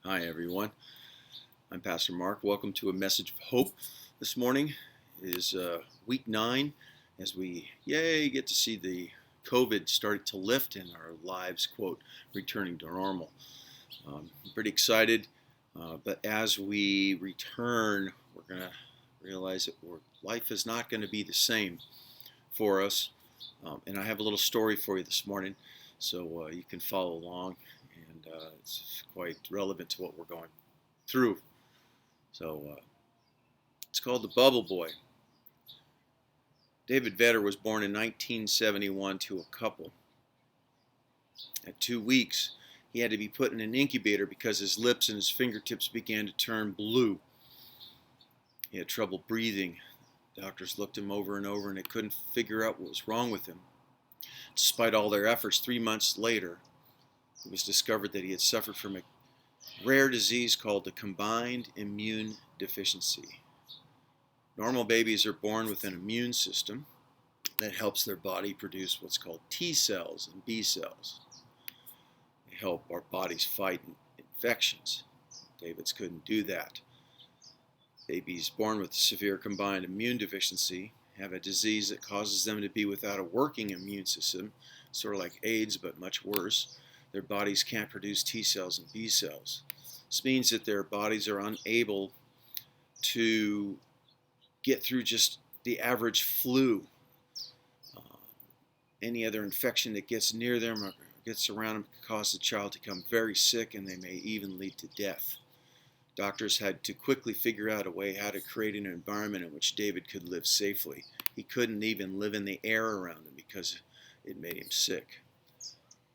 Hi, everyone. I'm Pastor Mark. Welcome to a message of hope. This morning is week 9 as we, get to see the COVID starting to lift and our lives, quote, returning to normal. I'm pretty excited, but as we return, we're going to realize that life is not going to be the same for us. And I have a little story for you this morning, so you can follow along, and it's quite relevant to what we're going through. So it's called The Bubble Boy. David Vedder was born in 1971 to a couple. At 2 weeks, he had to be put in an incubator because his lips and his fingertips began to turn blue. He had trouble breathing. Doctors looked him over and over, and they couldn't figure out what was wrong with him. Despite all their efforts, 3 months later, it was discovered that he had suffered from a rare disease called the combined immune deficiency. Normal babies are born with an immune system that helps their body produce what's called T cells and B cells. They help our bodies fight infections. David's couldn't do that. Babies born with severe combined immune deficiency have a disease that causes them to be without a working immune system, sort of like AIDS, but much worse. Their bodies can't produce T cells and B cells. This means that their bodies are unable to get through just the average flu. Any other infection that gets near them or gets around them can cause the child to become very sick, and they may even lead to death. Doctors had to quickly figure out a way how to create an environment in which David could live safely. He couldn't even live in the air around him because it made him sick.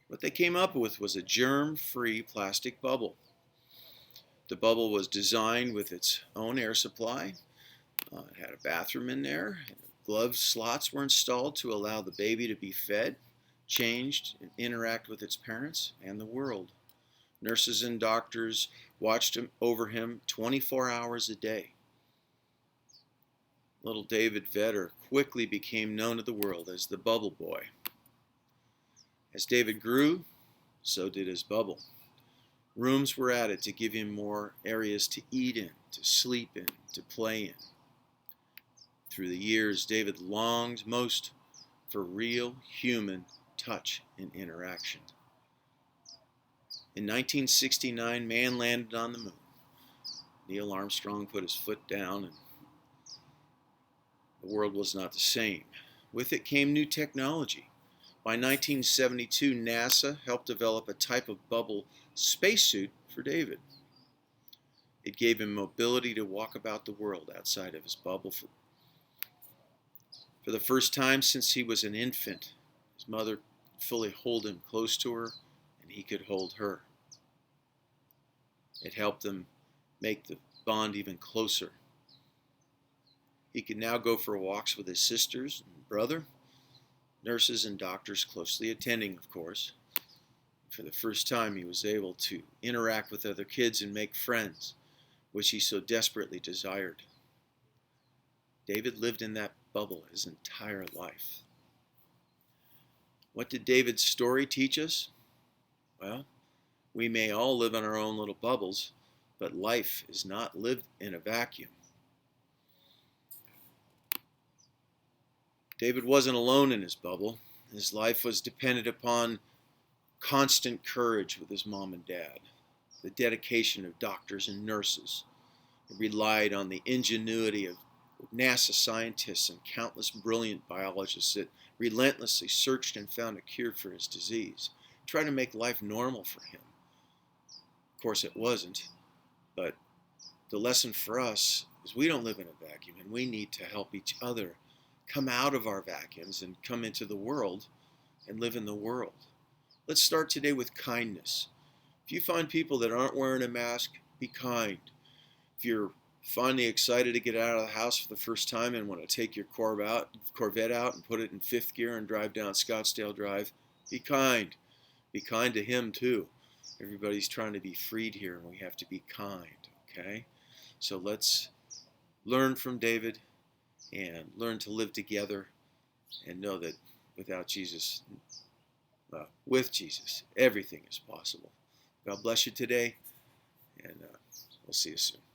What they came up with was a germ-free plastic bubble. The bubble was designed with its own air supply. It had a bathroom in there. Glove slots were installed to allow the baby to be fed, changed, and interact with its parents and the world. Nurses and doctors watched over him 24 hours a day. Little David Vedder quickly became known to the world as the Bubble Boy. As David grew, so did his bubble. Rooms were added to give him more areas to eat in, to sleep in, to play in. Through the years, David longed most for real human touch and interaction. In 1969, man landed on the moon. Neil Armstrong put his foot down, and the world was not the same. With it came new technology. By 1972, NASA helped develop a type of bubble spacesuit for David. It gave him mobility to walk about the world outside of his bubble. For the first time since he was an infant, his mother could fully hold him close to her, and he could hold her. It helped them make the bond even closer. He could now go for walks with his sisters and brother, nurses and doctors closely attending, of course. For the first time, he was able to interact with other kids and make friends, which he so desperately desired. David lived in that bubble his entire life. What did David's story teach us? Well, we may all live in our own little bubbles, but life is not lived in a vacuum. David wasn't alone in his bubble. His life was dependent upon constant courage with his mom and dad, the dedication of doctors and nurses. It relied on the ingenuity of NASA scientists and countless brilliant biologists that relentlessly searched and found a cure for his disease, tried to make life normal for him. Of course, it wasn't, but the lesson for us is we don't live in a vacuum, and we need to help each other come out of our vacuums and come into the world and live in the world. Let's start today with kindness. If you find people that aren't wearing a mask, be kind. If you're finally excited to get out of the house for the first time and want to take your Corvette out and put it in fifth gear and drive down Scottsdale Drive, be kind. Be kind to him too. Everybody's trying to be freed here, and we have to be kind, okay? So let's learn from David and learn to live together and know that without Jesus, with Jesus, everything is possible. God bless you today, and We'll see you soon.